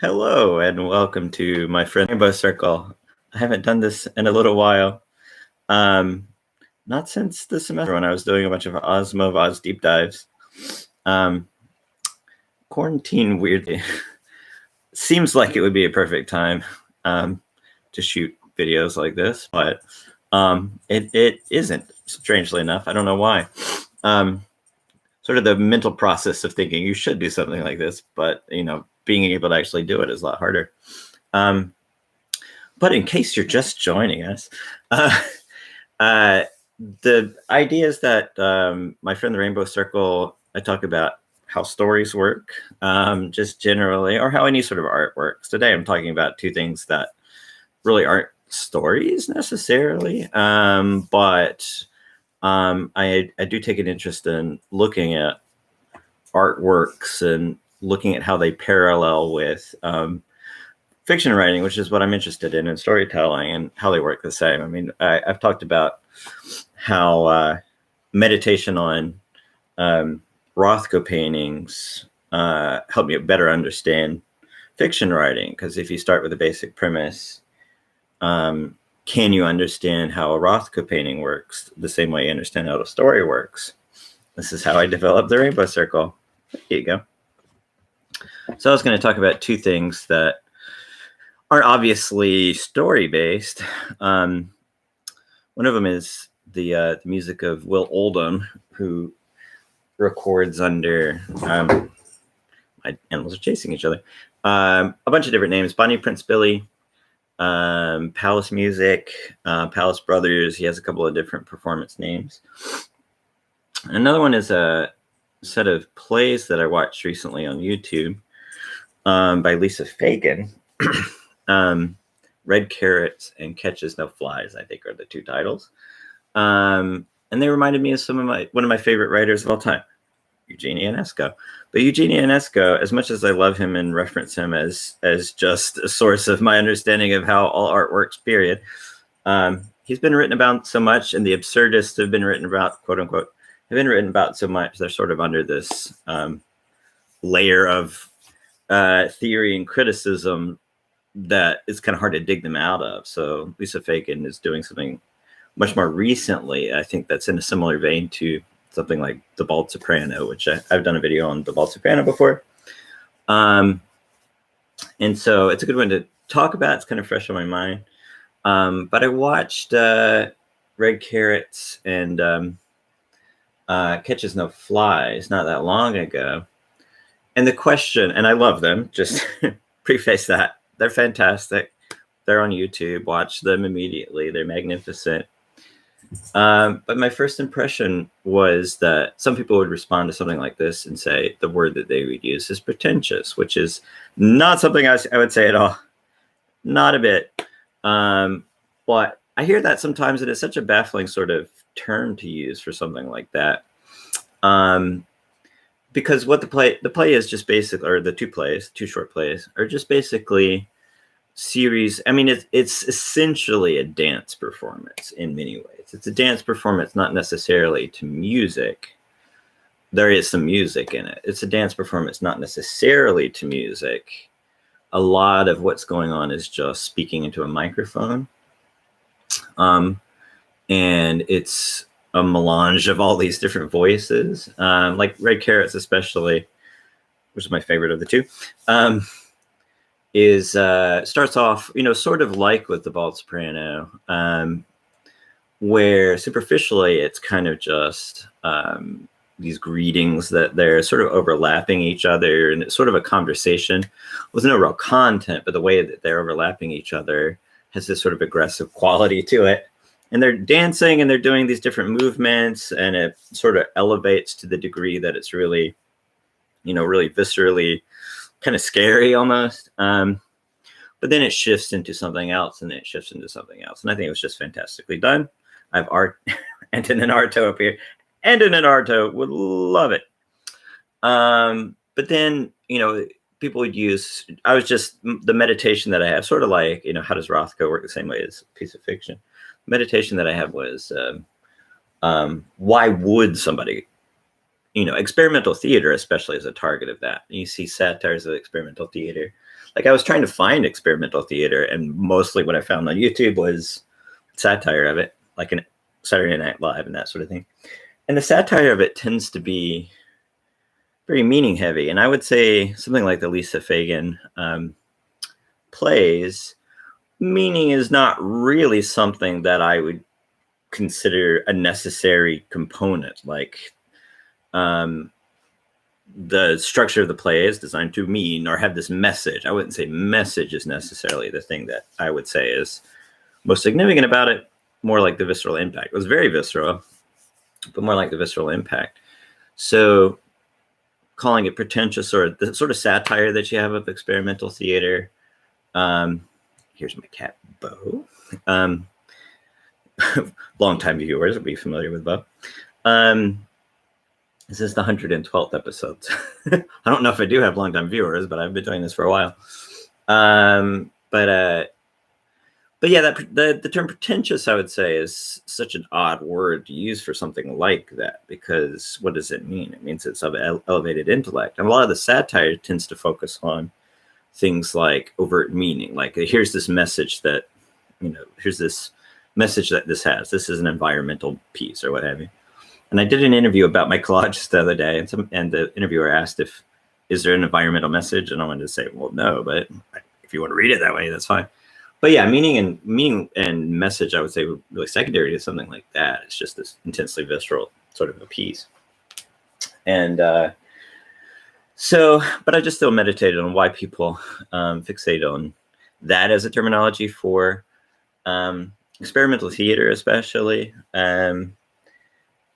Hello and welcome to my friend Rainbow Circle. I haven't done this in a little while. Not since the semester when I was doing a bunch of Oz deep dives. Quarantine weirdly seems like it would be a perfect time to shoot videos like this, but it isn't, strangely enough. I don't know why. Sort of the mental process of thinking you should do something like this, but being able to actually do it is a lot harder. But in case you're just joining us, the idea is that my friend the Rainbow Circle, I talk about how stories work, just generally, or how any sort of art works. Today I'm talking about two things that really aren't stories necessarily, but I do take an interest in looking at artworks and looking at how they parallel with fiction writing, which is what I'm interested in storytelling, and how they work the same. I mean, I've talked about how meditation on Rothko paintings helped me better understand fiction writing, because if you start with a basic premise, can you understand how a Rothko painting works the same way you understand how a story works? This is how I developed the Rainbow Circle. There you go. So I was going to talk about two things that aren't obviously story-based. One of them is the music of Will Oldham, who records under, my animals are chasing each other, a bunch of different names: Bonnie Prince Billy, Palace Music, Palace Brothers. He has a couple of different performance names. Another one is a set of plays that I watched recently on YouTube by Lisa Fagan. Red Carrots and Catches No Flies, I think, are the two titles. And they reminded me of one of my favorite writers of all time, Eugene Ionesco. But Eugene Ionesco, as much as I love him and reference him as just a source of my understanding of how all art works, period, he's been written about so much, and the absurdists have been written about, quote unquote, have been written about so much. They're sort of under this layer of theory and criticism that it's kind of hard to dig them out of. So Lisa Fagan is doing something much more recently, I think, that's in a similar vein to something like The Bald Soprano, which I've done a video on The Bald Soprano before. And so it's a good one to talk about. It's kind of fresh on my mind. But I watched Red Carrots and Catches No Flies not that long ago. And the question, and I love them, just preface that, they're fantastic. They're on YouTube. Watch them immediately. They're magnificent. But my first impression was that some people would respond to something like this and say the word that they would use is pretentious, which is not something I would say at all. Not a bit. But I hear that sometimes, and it's such a baffling sort of term to use for something like that. Because what the play is just basically, or the two short plays, are just basically series. I mean, it's essentially a dance performance in many ways. It's a dance performance, not necessarily to music. There is some music in it. It's a dance performance, not necessarily to music. A lot of what's going on is just speaking into a microphone. And it's a melange of all these different voices, like Red Carrots especially, which is my favorite of the two, starts off, sort of like with The Bald Soprano, where superficially it's kind of just these greetings that they're sort of overlapping each other, and it's sort of a conversation with no real content, but the way that they're overlapping each other has this sort of aggressive quality to it. And they're dancing and they're doing these different movements, and it sort of elevates to the degree that it's really, really viscerally kind of scary almost. But then it shifts into something else, and then it shifts into something else. And I think it was just fantastically done. I have art and an Arto up here, and an Arto would love it. But then, people would use, the meditation that I have, sort of like, how does Rothko work the same way as a piece of fiction? Meditation that I had was, why would somebody, experimental theater especially is a target of that. You see satires of experimental theater, like I was trying to find experimental theater, and mostly what I found on YouTube was satire of it, like an Saturday Night Live and that sort of thing. And the satire of it tends to be very meaning heavy. And I would say something like the Lisa Fagan plays, meaning is not really something that I would consider a necessary component. Like the structure of the play is designed to mean or have this message. I wouldn't say message is necessarily the thing that I would say is most significant about it. More like the visceral impact. It was very visceral, but more like the visceral impact. So calling it pretentious, or the sort of satire that you have of experimental theater. Here's my cat, Bo. Longtime viewers will be familiar with Bo. This is the 112th episode. I don't know if I do have longtime viewers, but I've been doing this for a while. But yeah, the term pretentious, I would say, is such an odd word to use for something like that, because what does it mean? It means it's of elevated intellect. And a lot of the satire tends to focus on things like overt meaning, like here's this message that, here's this message that this has. This is an environmental piece or what have you. And I did an interview about my collages the other day, and the interviewer asked is there an environmental message? And I wanted to say, well, no, but if you want to read it that way, that's fine. But yeah, meaning and message, I would say, were really secondary to something like that. It's just this intensely visceral sort of a piece. And but I just still meditated on why people fixate on that as a terminology for experimental theater, especially, and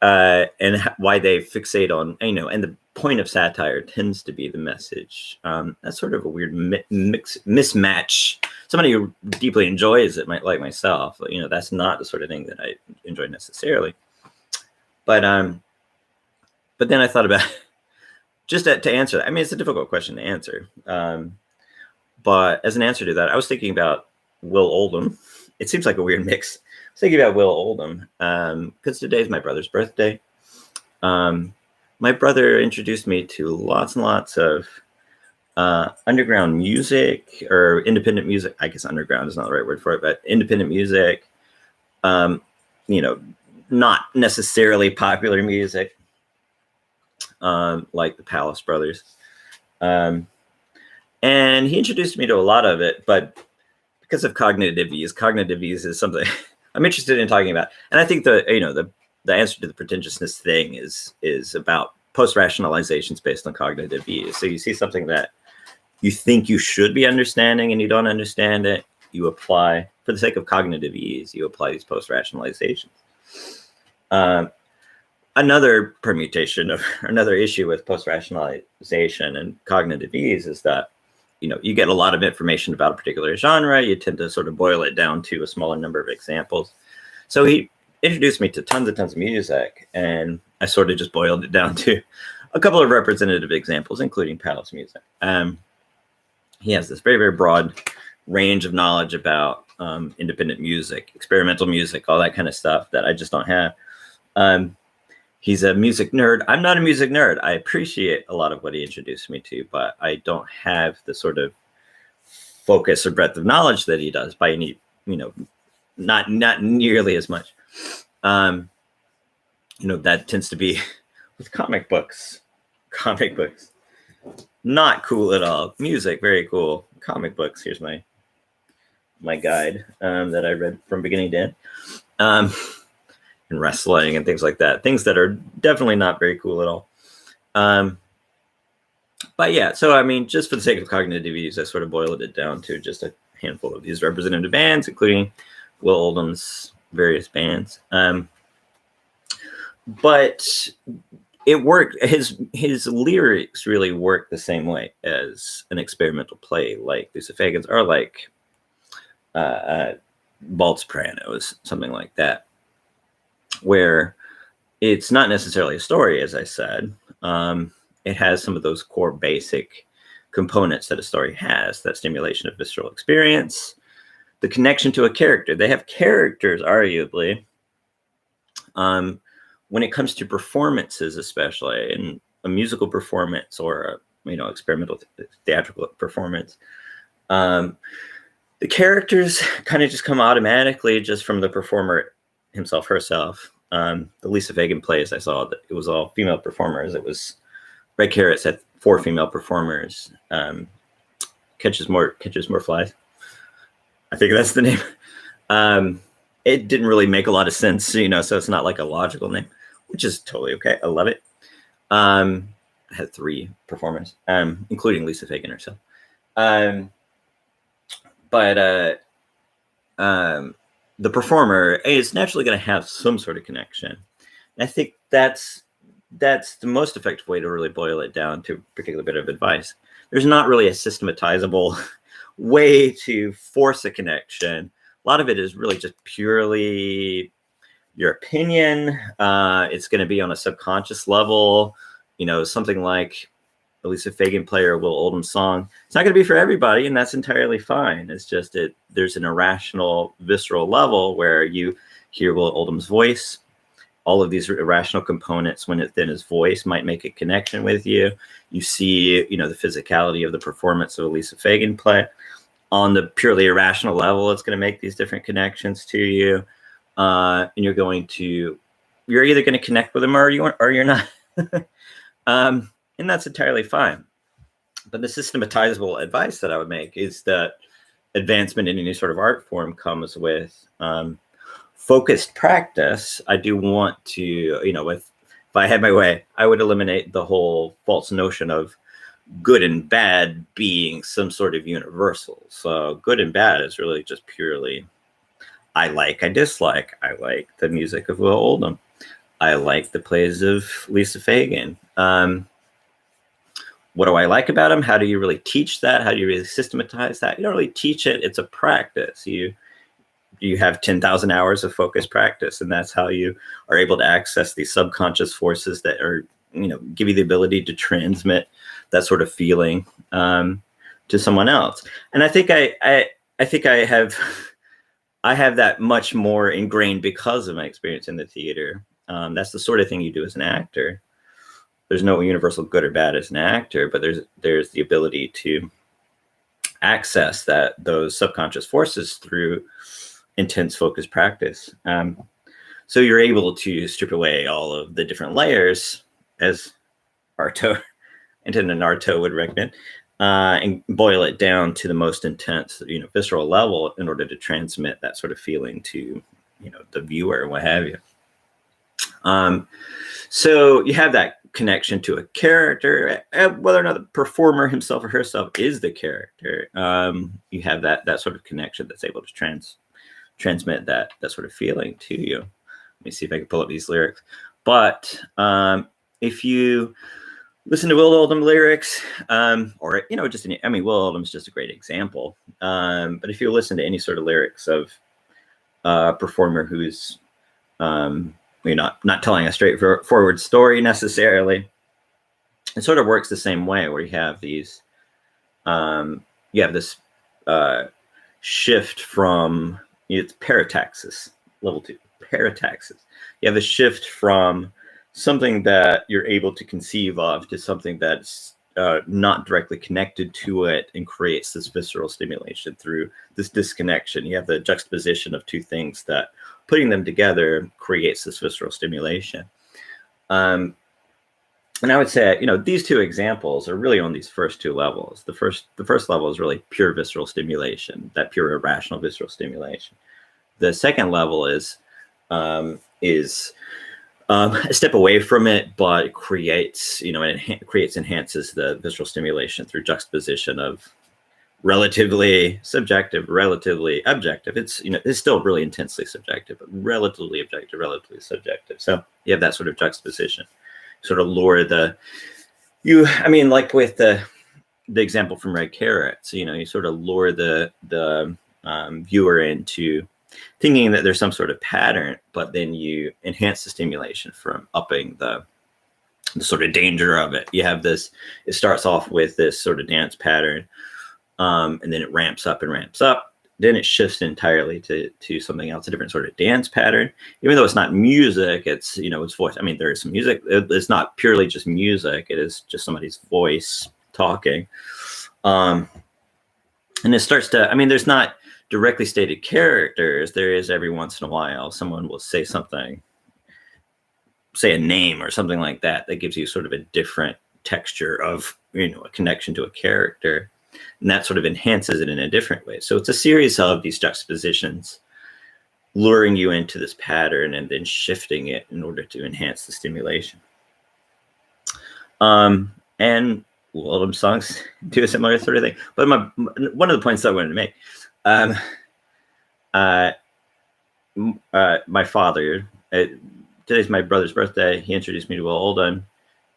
why they fixate on, and the point of satire tends to be the message. That's sort of a weird mismatch. Somebody who deeply enjoys it, like myself, that's not the sort of thing that I enjoy necessarily. But then I thought about just to answer that. I mean, it's a difficult question to answer. But as an answer to that, I was thinking about Will Oldham. It seems like a weird mix. I was thinking about Will Oldham because today's my brother's birthday. My brother introduced me to lots and lots of underground music, or independent music. I guess underground is not the right word for it, but independent music. Not necessarily popular music, like the Palace Brothers. And he introduced me to a lot of it, but because of cognitive ease is something I'm interested in talking about. And I think the answer to the pretentiousness thing is about post-rationalizations based on cognitive ease. So you see something that you think you should be understanding and you don't understand it, you apply, for the sake of cognitive ease, you apply these post-rationalizations. Another permutation of another issue with post-rationalization and cognitive ease is that, you get a lot of information about a particular genre. You tend to sort of boil it down to a smaller number of examples. So he introduced me to tons and tons of music, and I sort of just boiled it down to a couple of representative examples, including Palace music. He has this very, very broad range of knowledge about independent music, experimental music, all that kind of stuff that I just don't have. He's a music nerd. I'm not a music nerd. I appreciate a lot of what he introduced me to, but I don't have the sort of focus or breadth of knowledge that he does by any, not nearly as much. That tends to be with comic books. Not cool at all. Music, very cool. Comic books. Here's my guide that I read from beginning to end. And wrestling and things like that. Things that are definitely not very cool at all. But yeah, so I mean, just for the sake of cognitive ease, I sort of boiled it down to just a handful of these representative bands, including Will Oldham's various bands. But it worked. His lyrics really work the same way as an experimental play, like Lisa Fagan's, or like Bald Sopranos, something like that, where it's not necessarily a story, as I said. It has some of those core basic components that a story has, that stimulation of visceral experience, the connection to a character. They have characters, arguably. When it comes to performances, especially in a musical performance or experimental theatrical performance, Um, the characters kind of just come automatically just from the performer himself, herself. The Lisa Fagan plays I saw, that it was all female performers. It was Red Carrots had 4 female performers. Catches more flies. I think that's the name. It didn't really make a lot of sense, so it's not like a logical name, which is totally okay. I love it. I had 3 performers, including Lisa Fagan herself. But the performer is naturally going to have some sort of connection. And I think that's the most effective way to really boil it down to a particular bit of advice. There's not really a systematizable way to force a connection. A lot of it is really just purely your opinion. It's going to be on a subconscious level, something like a Lisa Fagan play or Will Oldham song. It's not going to be for everybody, and that's entirely fine. It's just there's an irrational, visceral level where you hear Will Oldham's voice. All of these irrational components, when within his voice, might make a connection with you. You see, the physicality of the performance of a Lisa Fagan play. On the purely irrational level, it's going to make these different connections to you, and you're either going to connect with them or you're not, and that's entirely fine. But the systematizable advice that I would make is that advancement in any sort of art form comes with focused practice. I do want to, if I had my way, I would eliminate the whole false notion of good and bad being some sort of universal. So good and bad is really just purely, I dislike. I like the music of Will Oldham. I like the plays of Lisa Fagan. What do I like about him? How do you really teach that? How do you really systematize that? You don't really teach it. It's a practice. You have 10,000 hours of focused practice, and that's how you are able to access these subconscious forces that are, give you the ability to transmit that sort of feeling to someone else. And I think I have that much more ingrained because of my experience in the theater. That's the sort of thing you do as an actor. There's no universal good or bad as an actor, but there's the ability to access those subconscious forces through intense focused practice. So you're able to strip away all of the different layers, as Arto would recommend, and boil it down to the most intense, visceral level in order to transmit that sort of feeling to, the viewer and what have you. So you have that connection to a character, whether or not the performer himself or herself is the character. You have that sort of connection that's able to transmit that sort of feeling to you. Let me see if I can pull up these lyrics. But if you listen to Will Oldham lyrics, or Will Oldham's just a great example. But if you listen to any sort of lyrics of a performer who's not telling a straightforward story necessarily, it sort of works the same way, where you have these, you have this shift from, it's parataxis, level 2, parataxis. You have a shift from something that you're able to conceive of to something that's not directly connected to it, and creates this visceral stimulation through this disconnection. You have the juxtaposition of two things that, putting them together, creates this visceral stimulation. And I would say, these two examples are really on these first 2 levels. The first level is really pure visceral stimulation, that pure irrational visceral stimulation. The second level is a step away from it, but it creates, enhances the visceral stimulation through juxtaposition of relatively subjective, relatively objective. It's still really intensely subjective, but relatively objective, relatively subjective. So you have that sort of juxtaposition, sort of lure like with the example from Red Carrots, you sort of lure the viewer into thinking that there's some sort of pattern, but then you enhance the stimulation from upping the sort of danger of it. You have this, it starts off with this sort of dance pattern, and then it ramps up and ramps up. Then it shifts entirely to something else, a different sort of dance pattern. Even though it's not music, it's, it's voice. I mean, there is some music. It's not purely just music. It is just somebody's voice talking. And it starts to, I mean, there's not directly stated characters. There is every once in a while, someone will say something, say a name or something like that, that gives you sort of a different texture of, a connection to a character. And that sort of enhances it in a different way. So it's a series of these juxtapositions luring you into this pattern and then shifting it in order to enhance the stimulation. And Will Oldham songs do a similar sort of thing. But one of the points I wanted to make, my father, today's my brother's birthday. He introduced me to Will Oldham.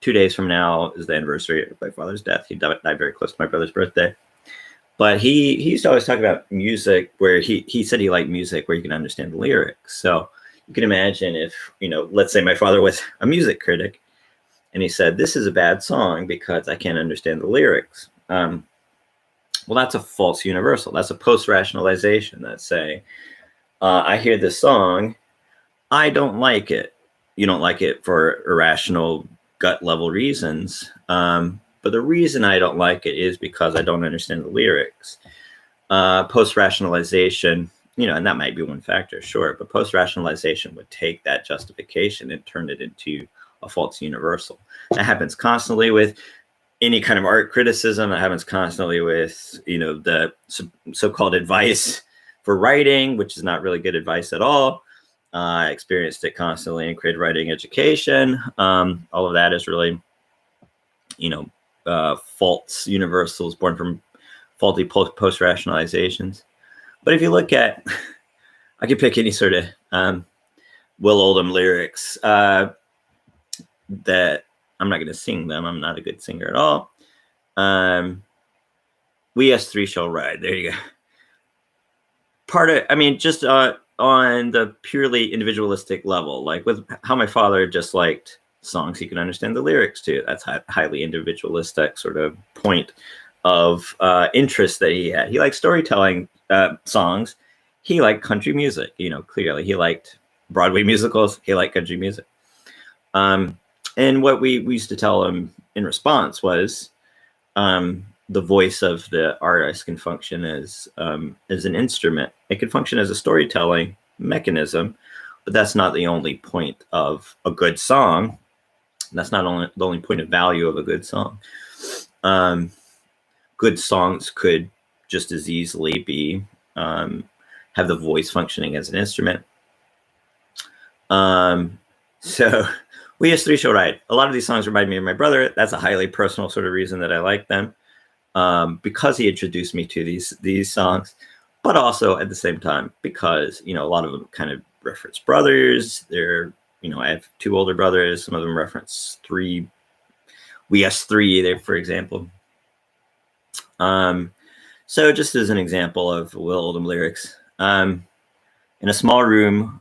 2 days from now is the anniversary of my father's death. He died very close to my brother's birthday. But he used to always talk about music where he said he liked music where you can understand the lyrics. So you can imagine if, let's say my father was a music critic and he said, this is a bad song because I can't understand the lyrics. Well, that's a false universal. That's a post-rationalization. That's saying, I hear this song, I don't like it. You don't like it for irrational gut level reasons. But the reason I don't like it is because I don't understand the lyrics. Post-rationalization, and that might be one factor, sure, but post-rationalization would take that justification and turn it into a false universal. That happens constantly with any kind of art criticism. That happens constantly with, the so-called advice for writing, which is not really good advice at all. I experienced it constantly in creative writing education. All of that is really, false universals born from faulty post-rationalizations. But if you look at, I could pick any sort of Will Oldham lyrics that I'm not going to sing them. I'm not a good singer at all. We us three shall ride. There you go. Just on the purely individualistic level, like with how my father just liked songs he could understand the lyrics to. That's highly individualistic sort of point of interest that he had. He liked storytelling songs. He liked country music. Clearly he liked Broadway musicals. He liked country music. And what we used to tell him in response was, the voice of the artist can function as an instrument. It can function as a storytelling mechanism, but that's not the only point of a good song. That's not the only point of value of a good song. Good songs could just as easily be have the voice functioning as an instrument. So We Us Three Shall Ride. A lot of these songs remind me of my brother. That's a highly personal sort of reason that I like them, because he introduced me to these songs, but also at the same time because a lot of them kind of reference brothers. They're I have two older brothers. Some of them reference three. We Us Three, there, for example. So just as an example of Will Oldham lyrics, in a small room,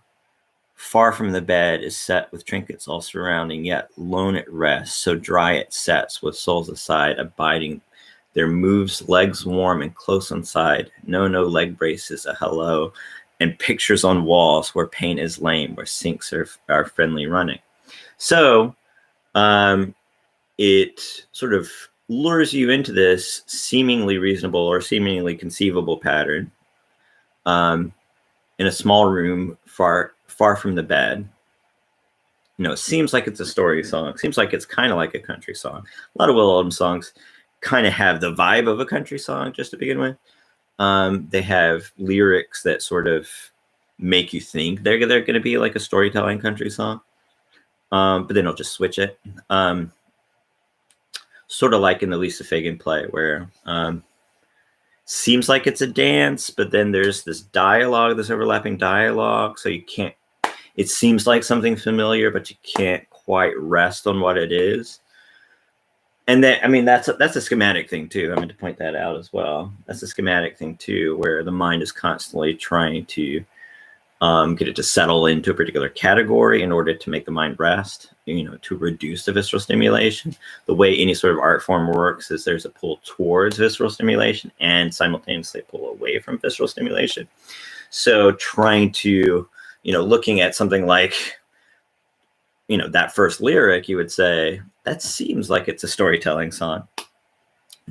far from the bed is set with trinkets all surrounding, yet lone at rest, so dry it sets, with souls aside, abiding their moves, legs warm and close inside. No leg braces, a hello, and pictures on walls where paint is lame, where sinks are friendly running. So it sort of lures you into this seemingly reasonable or seemingly conceivable pattern in a small room far from the bed. It seems like it's a story song. Seems like it's kind of like a country song. A lot of Will Oldham songs kind of have the vibe of a country song just to begin with. They have lyrics that sort of make you think they're going to be like a storytelling country song, but then they'll just switch it. Sort of like in the Lisa Fagan play where seems like it's a dance, but then there's this dialogue, this overlapping dialogue. So you can't, it seems like something familiar, but you can't quite rest on what it is. And then, that's a schematic thing too. I meant to point that out as well. That's a schematic thing too, where the mind is constantly trying to get it to settle into a particular category in order to make the mind rest, to reduce the visceral stimulation. The way any sort of art form works is there's a pull towards visceral stimulation and simultaneously pull away from visceral stimulation. So trying to, looking at something like, that first lyric, you would say, that seems like it's a storytelling song.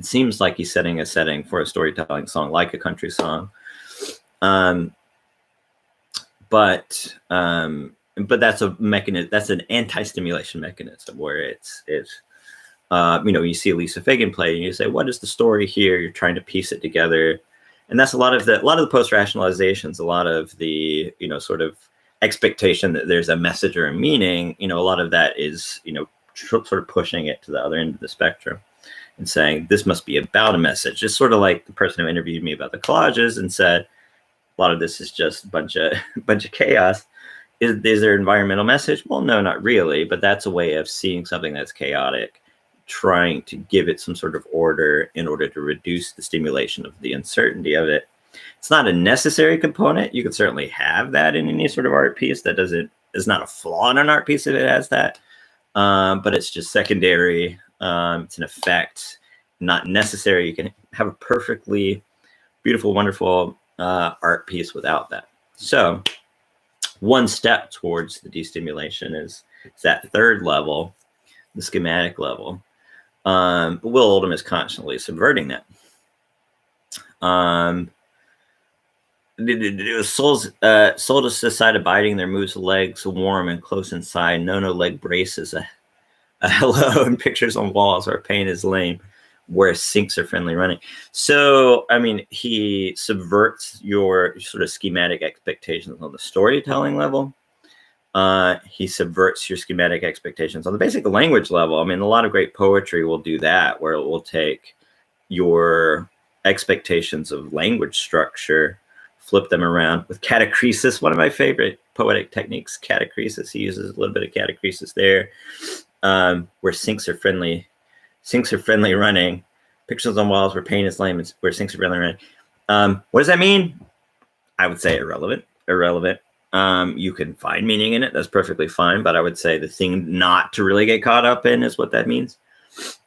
It seems like he's setting a setting for a storytelling song, like a country song. But that's a mechanism. That's an anti-stimulation mechanism where it's you see Lisa Fagan play, and you say, "What is the story here?" You're trying to piece it together, and that's a lot of the post-rationalizations, a lot of the sort of expectation that there's a message or a meaning. A lot of that is sort of pushing it to the other end of the spectrum and saying this must be about a message. It's sort of like the person who interviewed me about the collages and said a lot of this is just a bunch of chaos. Is there an environmental message? Well, no, not really, but that's a way of seeing something that's chaotic, trying to give it some sort of order in order to reduce the stimulation of the uncertainty of it. It's not a necessary component. You could certainly have that in any sort of art piece. That is not a flaw in an art piece if it has that, but it's just secondary. It's an effect, not necessary. You can have a perfectly beautiful, wonderful art piece without that. So one step towards the destimulation is that third level, the schematic level. But Will Oldham is constantly subverting that. Souls to society abiding, their moves legs warm and close inside. No leg braces, a hello, and pictures on walls where pain is lame, where sinks are friendly running. So, I mean, he subverts your sort of schematic expectations on the storytelling level. He subverts your schematic expectations on the basic language level. I mean, a lot of great poetry will do that, where it will take your expectations of language structure, flip them around with catachresis, one of my favorite poetic techniques, catachresis. He uses a little bit of catachresis there, where sinks are friendly running, pictures on walls where pain is lame, where sinks are friendly running. What does that mean? I would say irrelevant. You can find meaning in it. That's perfectly fine. But I would say the thing not to really get caught up in is what that means.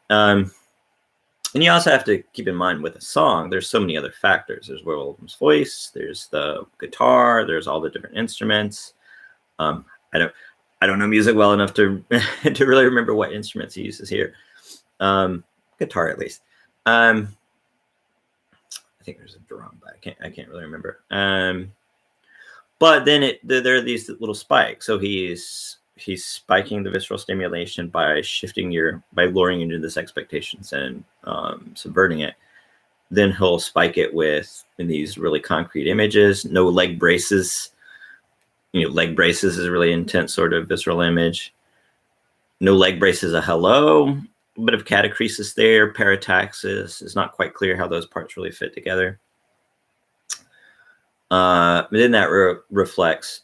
And you also have to keep in mind with a song, there's so many other factors. There's Will Oldham's voice, there's the guitar, there's all the different instruments. I don't know music well enough to to really remember what instruments he uses here. Guitar at least. I think there's a drum, but I can't really remember. But then there are these little spikes. So he's spiking the visceral stimulation by luring you into this expectations and subverting it. Then he'll spike it in these really concrete images. No leg braces. Leg braces is a really intense sort of visceral image. No leg braces, a hello. A bit of catachresis there. Parataxis. It's not quite clear how those parts really fit together. But then that reflects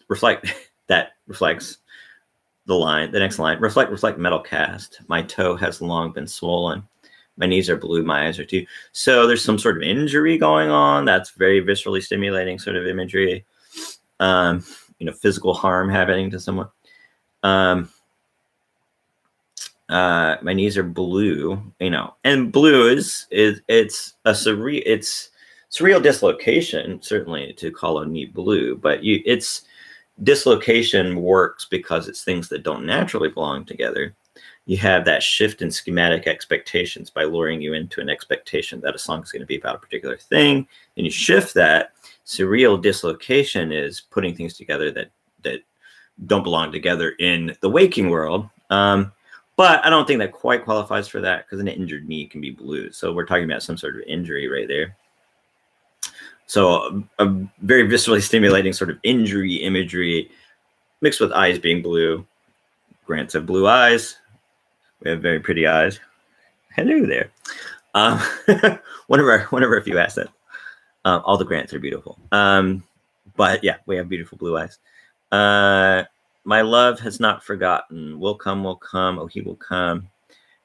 the next line. Reflect metal cast. My toe has long been swollen. My knees are blue. My eyes are too. So there's some sort of injury going on. That's very viscerally stimulating sort of imagery. Physical harm happening to someone. My knees are blue, and blue it's a surreal dislocation, certainly, to call a knee blue, but it's dislocation works because it's things that don't naturally belong together. You have that shift in schematic expectations by luring you into an expectation that a song is going to be about a particular thing, and you shift that. Surreal dislocation is putting things together that don't belong together in the waking world. But I don't think that quite qualifies for that, because an injured knee can be blue. So we're talking about some sort of injury right there. So a very viscerally stimulating sort of injury imagery mixed with eyes being blue. Grants have blue eyes. We have very pretty eyes. Hello there. One of our few assets. All the Grants are beautiful. But yeah, we have beautiful blue eyes. My love has not forgotten. Will come. Oh, he will come.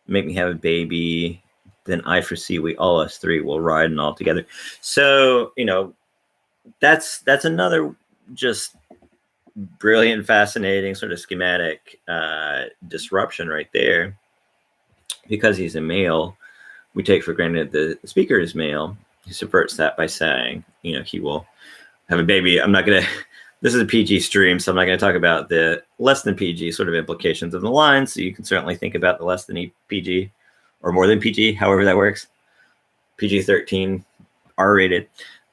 Make me have a baby. Then I foresee we all us three will ride and all together. So, that's another just brilliant, fascinating sort of schematic disruption right there. Because he's a male, we take for granted the speaker is male. He subverts that by saying, he will have a baby. This is a PG stream, so I'm not going to talk about the less than PG sort of implications of the line. So you can certainly think about the less than PG or more than PG, however that works. PG-13, R-rated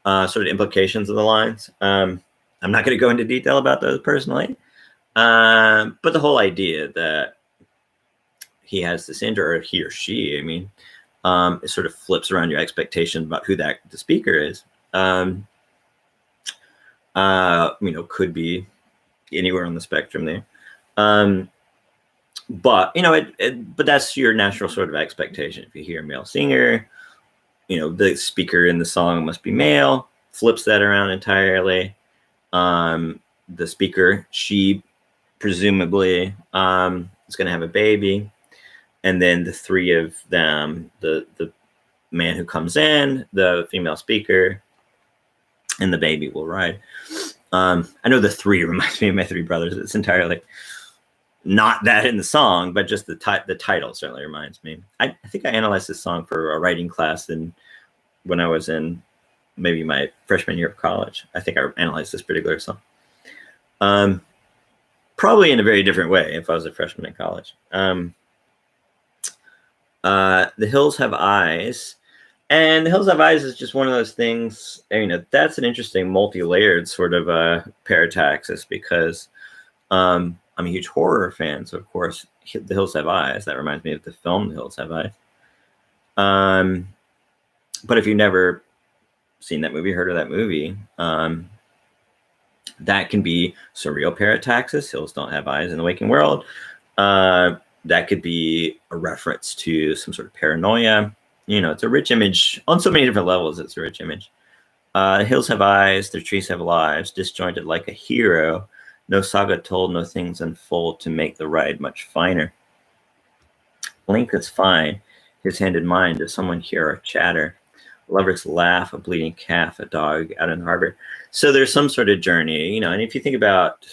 sort of implications of the lines. I'm not going to go into detail about those personally, but the whole idea that he has this injury, or he or she, I mean, it sort of flips around your expectations about who the speaker is. Could be anywhere on the spectrum there. But but that's your natural sort of expectation. If you hear a male singer, the speaker in the song must be male. Flips that around entirely. The speaker, she presumably is going to have a baby, and then the three of them, the man who comes in, the female speaker, and the baby will ride. I know the three reminds me of my three brothers. It's entirely not that in the song, but just the title certainly reminds me. I think I analyzed this song for a writing class when I was in maybe my freshman year of college. I think I analyzed this particular song. Probably in a very different way if I was a freshman in college. The Hills Have Eyes. And The Hills Have Eyes is just one of those things, that's an interesting multi-layered sort of parataxis, because I'm a huge horror fan. So, of course, The Hills Have Eyes, that reminds me of the film The Hills Have Eyes. But if you've never seen that movie, heard of that movie, that can be surreal parataxis. Hills don't have eyes in the waking world. That could be a reference to some sort of paranoia. It's a rich image on so many different levels. It's a rich image. Hills have eyes, their trees have lives, disjointed like a hero. No saga told, no things unfold to make the ride much finer. Link is fine, his hand in mine. Does someone hear our chatter? Lovers laugh, a bleeding calf, a dog out in the harbor. So there's some sort of journey, and if you think about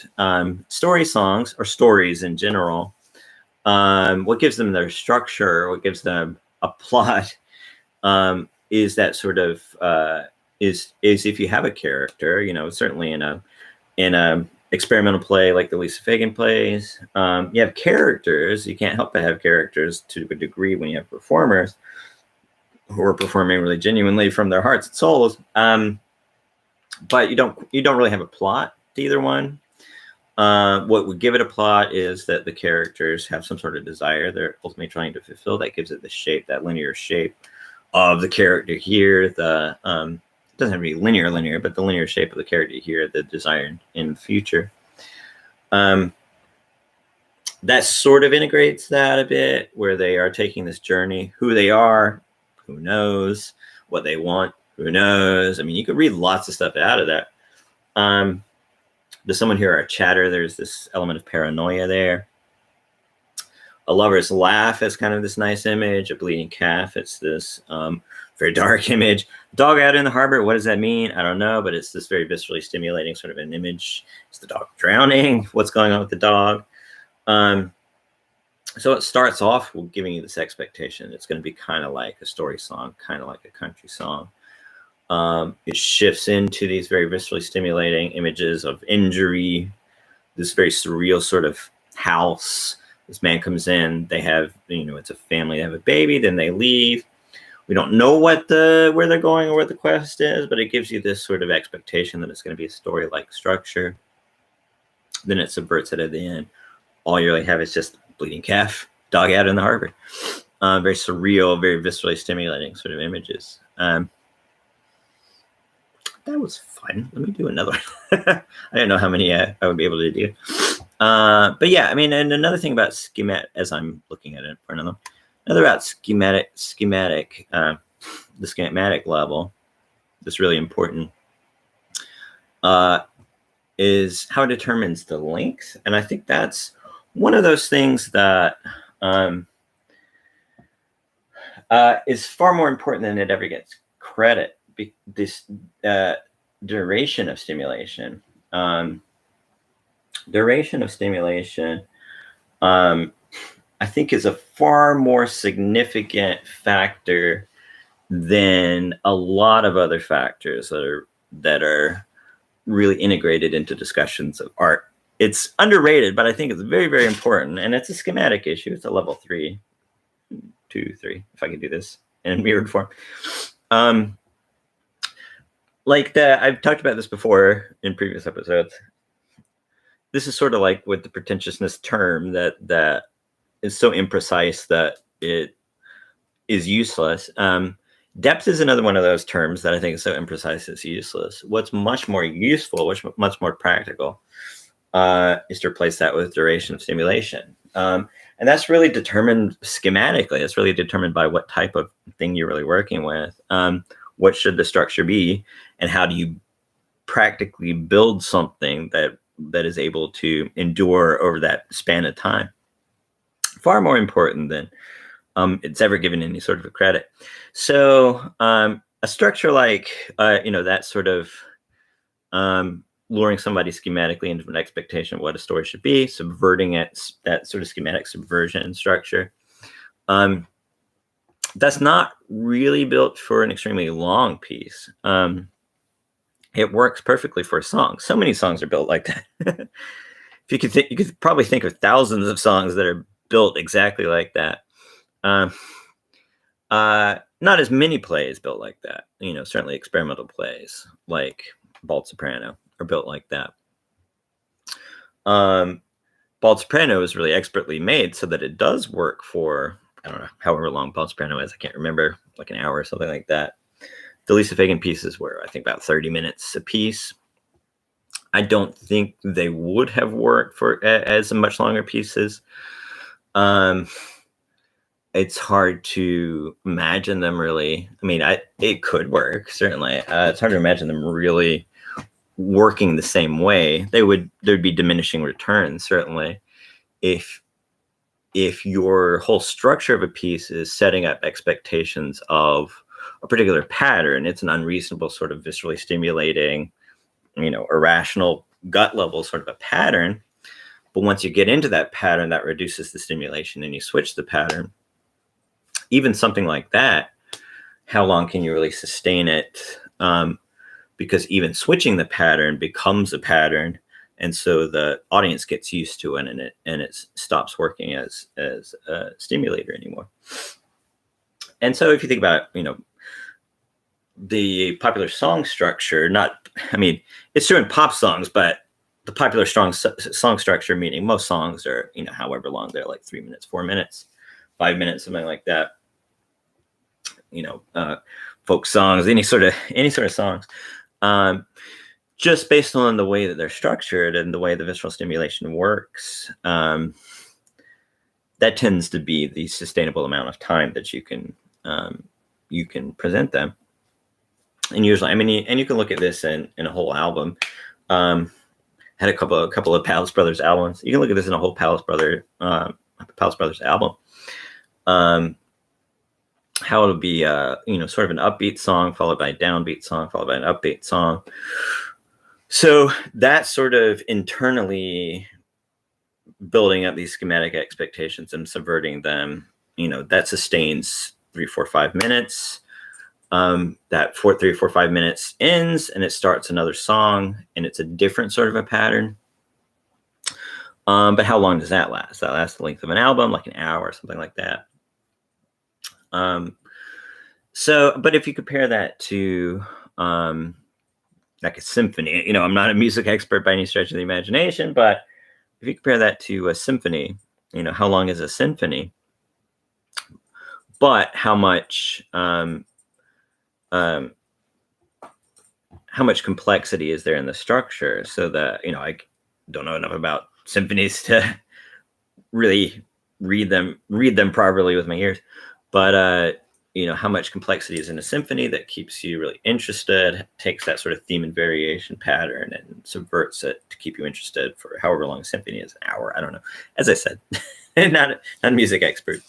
story songs or stories in general, what gives them their structure, what gives them a plot, is that sort of is if you have a character, certainly in a experimental play like the Lisa Fagan plays, you have characters. You can't help but have characters to a degree when you have performers who are performing really genuinely from their hearts and souls. But you don't really have a plot to either one. What would give it a plot is that the characters have some sort of desire they're ultimately trying to fulfill. That gives it the shape, that linear shape of the character here. It doesn't have to be linear, but the linear shape of the character here, the desire in the future. That sort of integrates that a bit, where they are taking this journey. Who they are, who knows? What they want, who knows? I mean, you could read lots of stuff out of that. Does someone hear our chatter? There's this element of paranoia there. A lover's laugh is kind of this nice image. A bleeding calf, it's this very dark image. Dog out in the harbor, what does that mean? I don't know, but it's this very viscerally stimulating sort of an image. Is the dog drowning? What's going on with the dog? So it starts off with giving you this expectation. It's going to be kind of like a story song, kind of like a country song. It shifts into these very viscerally stimulating images of injury, this very surreal sort of house. This man comes in, they have, it's a family, they have a baby, then they leave. We don't know where they're going or what the quest is, but it gives you this sort of expectation that it's going to be a story-like structure. Then it subverts it at the end. All you really have is just bleeding calf, dog out in the harbor. Very surreal, very viscerally stimulating sort of images. That was fun. Let me do another one. I don't know how many I would be able to do. But yeah, I mean, and another thing about schematic, as I'm looking at it for another about schematic, the schematic level, that's really important, is how it determines the length. And I think that's one of those things that is far more important than it ever gets credit. This duration of stimulation. I think is a far more significant factor than a lot of other factors that are really integrated into discussions of art. It's underrated, but I think it's very, very important. And it's a schematic issue. It's a level 3, 2, 3, if I can do this in mirrored form. Um, I've talked about this before in previous episodes. This is sort of like with the pretentiousness term that is so imprecise that it is useless. Depth is another one of those terms that I think is so imprecise it's useless. What's much more useful, much more practical, is to replace that with duration of stimulation. And that's really determined schematically. It's really determined by what type of thing you're really working with. What should the structure be, and how do you practically build something that is able to endure over that span of time? Far more important than it's ever given any sort of a credit. So a structure like that sort of luring somebody schematically into an expectation of what a story should be, subverting it, that sort of schematic subversion and structure. That's not really built for an extremely long piece. It works perfectly for a song. So many songs are built like that. If you could you could probably think of thousands of songs that are built exactly like that. Not as many plays built like that. Certainly experimental plays like Bald Soprano are built like that. Bald Soprano is really expertly made so that it does work for, I don't know, however long Bald Soprano is. I can't remember, like an hour or something like that. The Lisa Fagan pieces were, I think, about 30 minutes a piece. I don't think they would have worked for as much longer pieces. It's hard to imagine them really. I mean, it could work, certainly. It's hard to imagine them really working the same way. There'd be diminishing returns, certainly, if your whole structure of a piece is setting up expectations of a particular pattern. It's an unreasonable sort of viscerally stimulating, irrational gut level sort of a pattern. But once you get into that pattern, that reduces the stimulation and you switch the pattern. Even something like that, how long can you really sustain it? Because even switching the pattern becomes a pattern, and so the audience gets used to it, and it stops working as a stimulator anymore. And so, if you think about the popular song structure, it's true in pop songs, but the popular song structure, meaning most songs are however long they're, like 3 minutes, 4 minutes, 5 minutes, something like that. Folk songs, any sort of songs, just based on the way that they're structured and the way the visceral stimulation works, that tends to be the sustainable amount of time that you can present them. And usually, and you can look at this in a whole album. Had a couple of Palace Brothers albums. You can look at this in a whole Palace Brothers album. How it'll be, sort of an upbeat song followed by a downbeat song followed by an upbeat song. So that sort of internally building up these schematic expectations and subverting them, that sustains 3, 4, 5 minutes. That 3, 4, 5 minutes ends and it starts another song, and it's a different sort of a pattern. But how long does that last? That lasts the length of an album, like an hour or something like that. But if you compare that to like a symphony, I'm not a music expert by any stretch of the imagination, but if you compare that to a symphony, how long is a symphony? But how much complexity is there in the structure? So that I don't know enough about symphonies to really read them properly with my ears, but how much complexity is in a symphony that keeps you really interested, takes that sort of theme and variation pattern and subverts it to keep you interested for however long a symphony is, an hour, I don't know. As I said, not a music expert.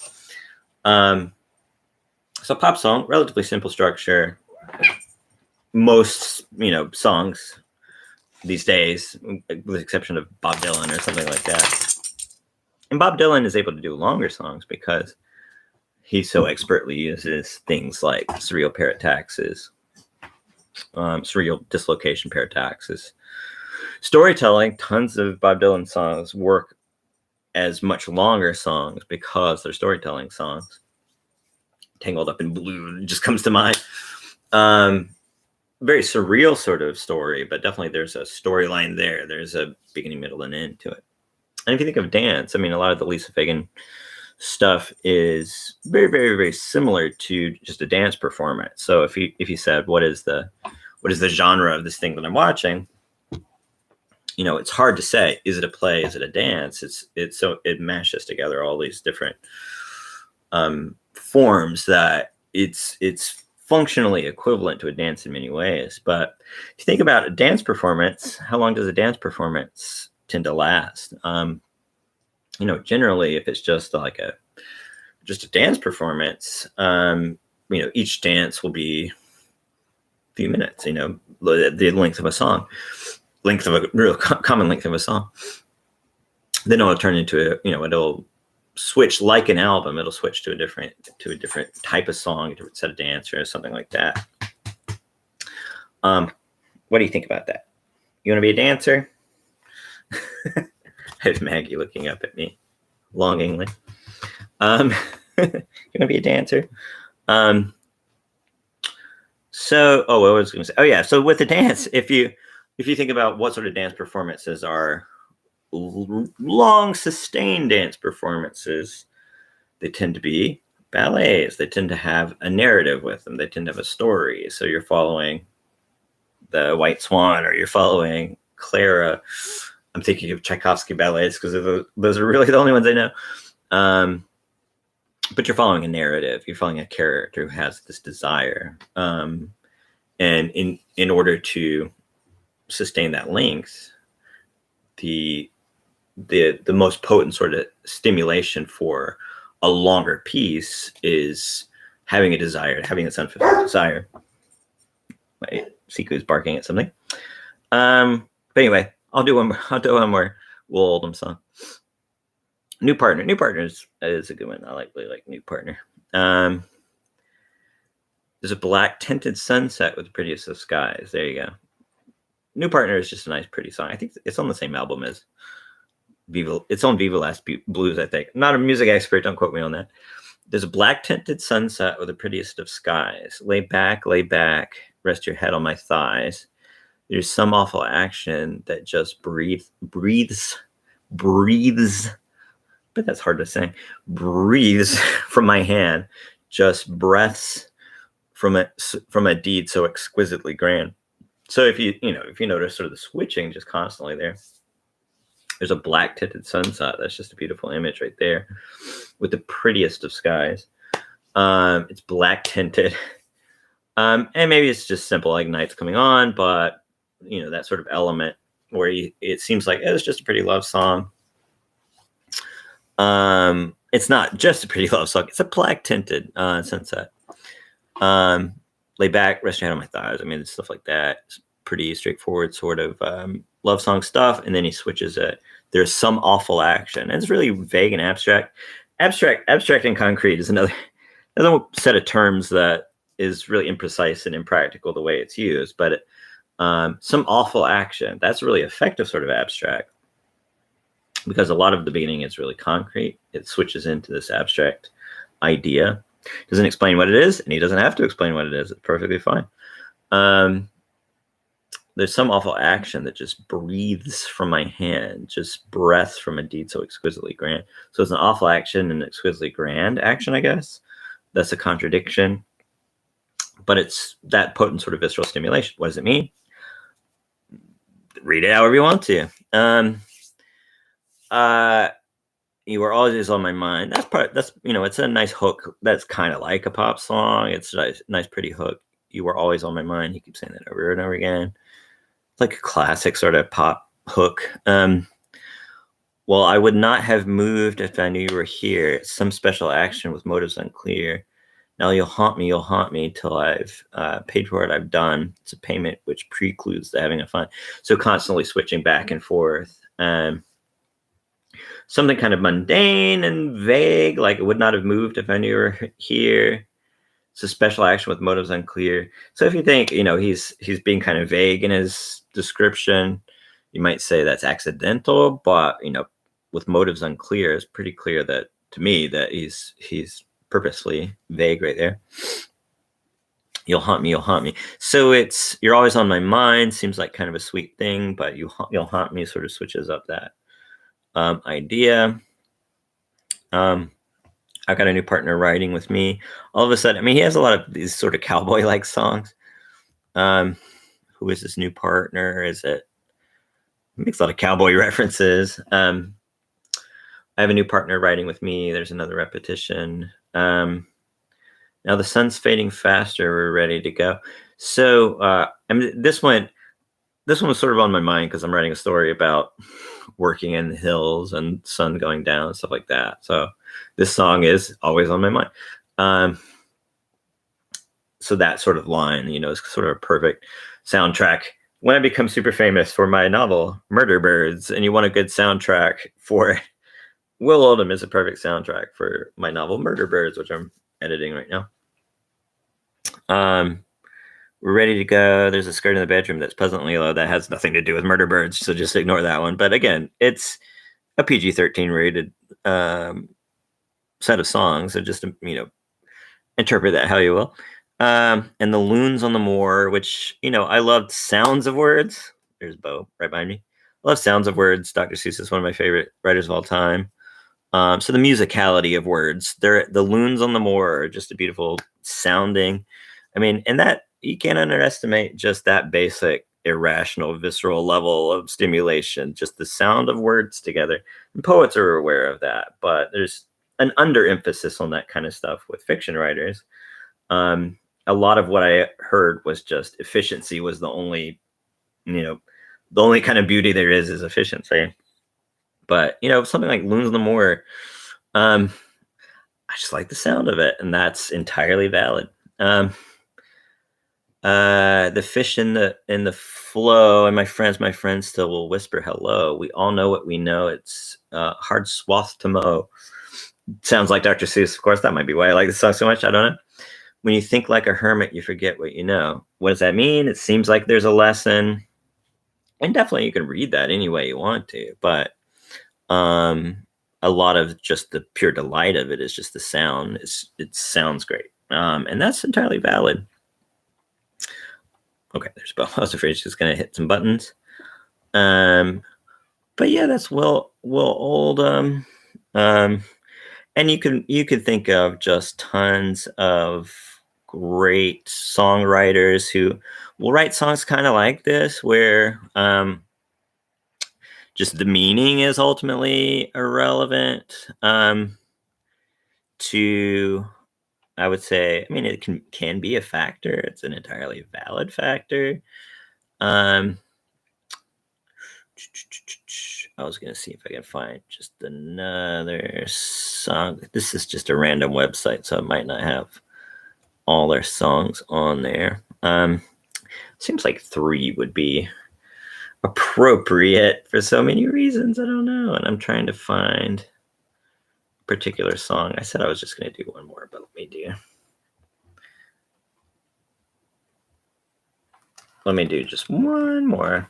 So pop song, relatively simple structure. Most, songs these days, with the exception of Bob Dylan or something like that. And Bob Dylan is able to do longer songs because he so expertly uses things like surreal parataxis, surreal dislocation parataxis. Storytelling, tons of Bob Dylan songs work as much longer songs because they're storytelling songs. Tangled Up in Blue just comes to mind. Um, very surreal sort of story, but definitely there's a storyline there. There's a beginning, middle, and end to it. And if you think of dance, I mean, a lot of the Lisa Fagan stuff is very, very, very similar to just a dance performance. So if you said, what is the genre of this thing that I'm watching? You know, it's hard to say. Is it a play? Is it a dance? It mashes together all these different forms that it's functionally equivalent to a dance in many ways. But if you think about a dance performance, how long does a dance performance tend to last? You know, generally, if it's just like a dance performance, you know, each dance will be a few minutes. You know, the length of a song, length of a real common length of a song. Then it'll turn into a, you know, it'll switch like an album. It'll switch to a different type of song, a different set of dance or something like that. What do you think about that? You want to be a dancer? I have Maggie looking up at me longingly. You want to be a dancer? So, what was I going to say? Oh yeah. So with the dance, if you think about what sort of dance performances are long sustained dance performances, they tend to be ballets. They tend to have a narrative with them. They tend to have a story. So you're following the White Swan, or you're following Clara. I'm thinking of Tchaikovsky ballets because those are really the only ones I know. But you're following a narrative. You're following a character who has this desire, and in order to sustain that length, the most potent sort of stimulation for a longer piece is having a desire, having a unfulfilled desire. My Siku's barking at something. But anyway, I'll do one more Will Oldham song. New Partner. New Partner is a good one. I really like New Partner. There's a black tinted sunset with the prettiest of skies. There you go. New Partner is just a nice, pretty song. I think it's on the same album as Viva. It's on Viva Las Blues, I think. I'm not a music expert. Don't quote me on that. There's a black tinted sunset with the prettiest of skies. Lay back, rest your head on my thighs. There's some awful action that just breathes. But that's hard to say. Breathes from my hand, just breaths from a deed so exquisitely grand. So if you notice sort of the switching just constantly there. There's a black tinted sunset. That's just a beautiful image right there, with the prettiest of skies. It's black tinted, and maybe it's just simple like night's coming on, but you know that sort of element where it seems like it's just a pretty love song. It's not just a pretty love song. It's a black tinted sunset. Lay back, rest your head on my thighs. I mean, it's stuff like that. It's pretty straightforward sort of love song stuff. And then he switches it. There's some awful action. And it's really vague and abstract. Abstract and concrete is another set of terms that is really imprecise and impractical the way it's used. But some awful action, that's really effective sort of abstract. Because a lot of the beginning is really concrete. It switches into this abstract idea. Doesn't explain what it is, and he doesn't have to explain what it is. It's perfectly fine. There's some awful action that just breathes from my hand, just breaths from a deed so exquisitely grand. So it's an awful action and exquisitely grand action, I guess. That's a contradiction. But it's that potent sort of visceral stimulation. What does it mean? Read it however you want to. You were always on my mind. That's it's a nice hook. That's kind of like a pop song. It's a nice, pretty hook. You were always on my mind. You keep saying that over and over again. It's like a classic sort of pop hook. Well, I would not have moved if I knew you were here. Some special action with motives unclear. Now you'll haunt me till I've paid for what I've done. It's a payment which precludes the having of fun. So constantly switching back and forth. Something kind of mundane and vague, like it would not have moved if I knew you were here. It's a special action with motives unclear. So if you think, he's being kind of vague in his description, you might say that's accidental, but, with motives unclear, it's pretty clear that, to me, that he's purposely vague right there. You'll haunt me, you'll haunt me. So it's you're always on my mind. Seems like kind of a sweet thing, but you'll haunt me sort of switches up that idea. I've got a new partner writing with me. All of a sudden, I mean, he has a lot of these sort of cowboy-like songs. Who is this new partner? Is it? He makes a lot of cowboy references. I have a new partner writing with me. There's another repetition. Now the sun's fading faster. We're ready to go. So I mean, this one was sort of on my mind because I'm writing a story about working in the hills and sun going down and stuff like that. So this song is always on my mind. So that sort of line, is sort of a perfect soundtrack. When I become super famous for my novel, Murder Birds, and you want a good soundtrack for it, Will Oldham is a perfect soundtrack for my novel, Murder Birds, which I'm editing right now. We're ready to go. There's a skirt in the bedroom that's pleasantly low. That has nothing to do with Murder Birds, so just ignore that one. But again, it's a PG-13 rated set of songs. So just, interpret that how you will. And the loons on the moor, which, I loved sounds of words. There's Bo right behind me. I love sounds of words. Dr. Seuss is one of my favorite writers of all time. So the musicality of words, the loons on the moor are just a beautiful sounding. I mean, and that you can't underestimate just that basic, irrational, visceral level of stimulation, just the sound of words together. And poets are aware of that, but there's an underemphasis on that kind of stuff with fiction writers. A lot of what I heard was just efficiency was the only, the only kind of beauty there is efficiency. But, something like Loons on the Moor, I just like the sound of it, and that's entirely valid. The fish in the flow, and my friends still will whisper hello. We all know what we know. It's hard swath to mow. Sounds like Dr. Seuss, of course. That might be why I like this song so much. I don't know. When you think like a hermit, you forget what you know. What does that mean? It seems like there's a lesson. And definitely you can read that any way you want to. But a lot of just the pure delight of it is just the sound. It sounds great. And that's entirely valid. Okay, there's Bo. I was afraid she's going to hit some buttons. But yeah, that's Will Oldham. And you can think of just tons of great songwriters who will write songs kind of like this, where just the meaning is ultimately irrelevant to, I would say, I mean, it can be a factor. It's an entirely valid factor. I was going to see if I can find just another song. This is just a random website, so it might not have all their songs on there. Seems like 3 would be appropriate for so many reasons. I don't know. And I'm trying to find a particular song. I said I was just going to do one more, but let me do just one more.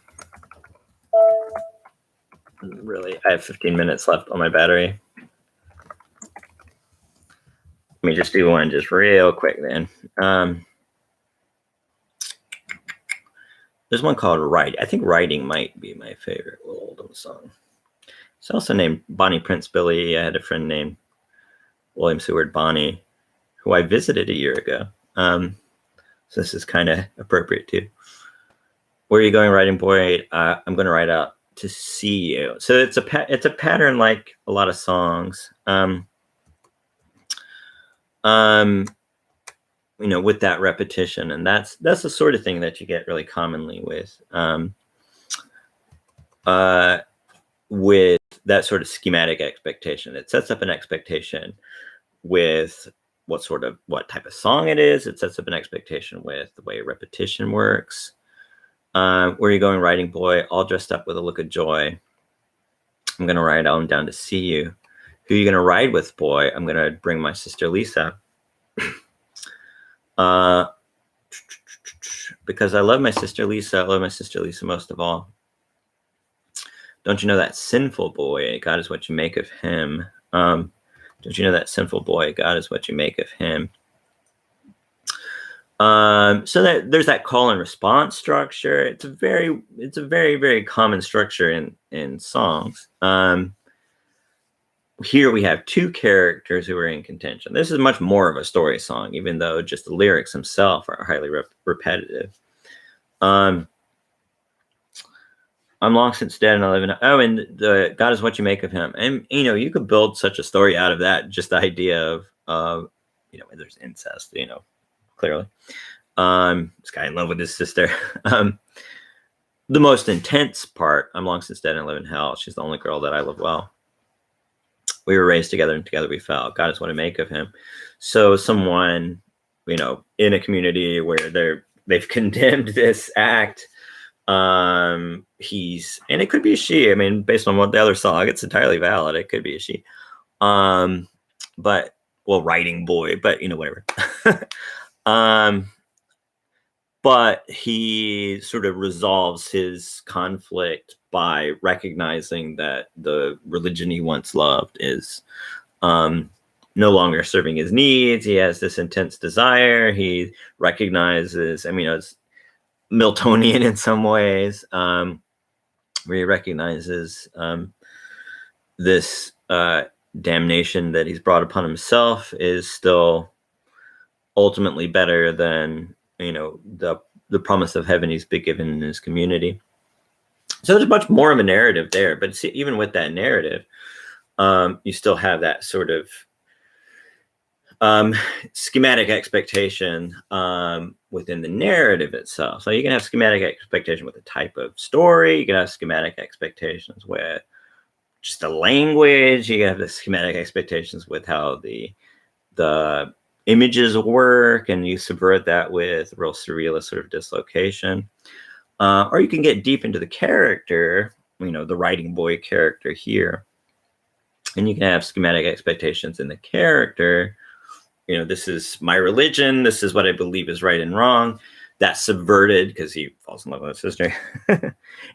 Really, I have 15 minutes left on my battery. Let me just do one just real quick then. There's one called Writing. I think Writing might be my favorite Will Oldham song. It's also named Bonnie Prince Billy. I had a friend named William Seward Bonnie, who I visited a year ago. So this is kind of appropriate too. Where are you going, writing boy? I'm going to write out to see you. So it's a pattern like a lot of songs. With that repetition, and that's the sort of thing that you get really commonly with that sort of schematic expectation. It sets up an expectation with what type of song it is. It sets up an expectation with the way repetition works. Where are you going, writing boy? All dressed up with a look of joy. I'm going to ride on down to see you. Who are you going to ride with, boy? I'm going to bring my sister Lisa. Because I love my sister Lisa. I love my sister Lisa most of all. Don't you know that sinful boy? God is what you make of him. Don't you know that sinful boy? God is what you make of him. So that there's that call and response structure. It's a very, very common structure in songs. Here we have two characters who are in contention. This is much more of a story song, even though just the lyrics themselves are highly repetitive. I'm long since dead and I live in. Oh, and the God is what you make of him. And you could build such a story out of that. Just the idea of there's incest. Clearly. This guy in love with his sister. The most intense part. I'm long since dead and I live in hell. She's the only girl that I love well. We were raised together and together we fell. God is what I make of him. So someone, in a community where they've condemned this act. And it could be a she. I mean, based on what the other song, it's entirely valid. It could be a she. But writing boy, but whatever. But he sort of resolves his conflict by recognizing that the religion he once loved is no longer serving his needs. He has this intense desire. He recognizes, it's Miltonian in some ways, where he recognizes this damnation that he's brought upon himself is still ultimately better than the promise of heaven he's been given in his community. So there's much more of a narrative there, but see, even with that narrative, you still have that sort of schematic expectation within the narrative itself. So you can have schematic expectation with the type of story. You can have schematic expectations with just the language. You can have the schematic expectations with how the images work, and you subvert that with real surrealist sort of dislocation. Or you can get deep into the character, the writing boy character here. And you can have schematic expectations in the character. This is my religion. This is what I believe is right and wrong. That's subverted because he falls in love with his sister.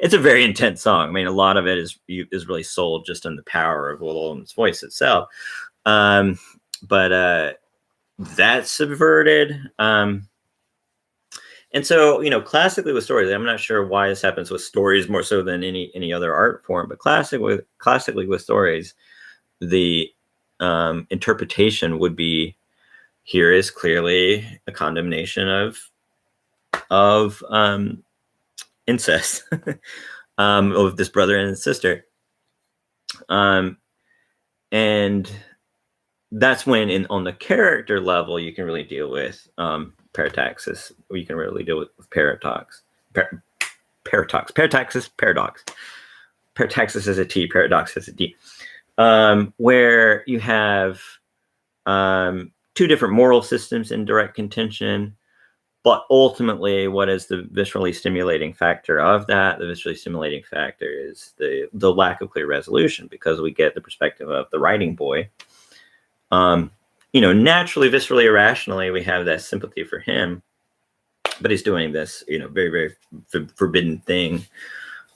It's a very intense song. A lot of it is really sold just on the power of Will Oldham's voice itself. But that's subverted. And so, classically with stories, I'm not sure why this happens with stories more so than any other art form, but classically with stories, the interpretation would be, here is clearly a condemnation of incest of this brother and sister. And that's when on the character level, you can really deal with parataxis, or you can really deal with paradox. Parataxis. Parataxis is a T, paradox is a D. Where you have two different moral systems in direct contention, but ultimately, what is the viscerally stimulating factor of that? The viscerally stimulating factor is the lack of clear resolution, because we get the perspective of the writing boy. Naturally, viscerally, irrationally, we have that sympathy for him, but he's doing this, very, very forbidden thing.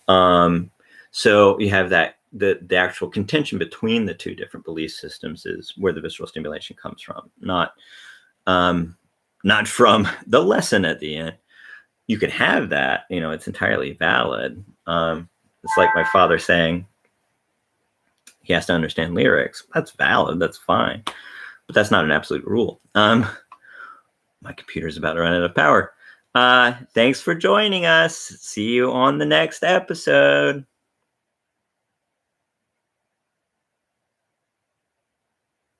So you have that the actual contention between the two different belief systems is where the visceral stimulation comes from, not from the lesson at the end. You can have that, it's entirely valid. It's like my father saying he has to understand lyrics. That's valid. That's fine. But that's not an absolute rule. My computer's about to run out of power. Thanks for joining us. See you on the next episode.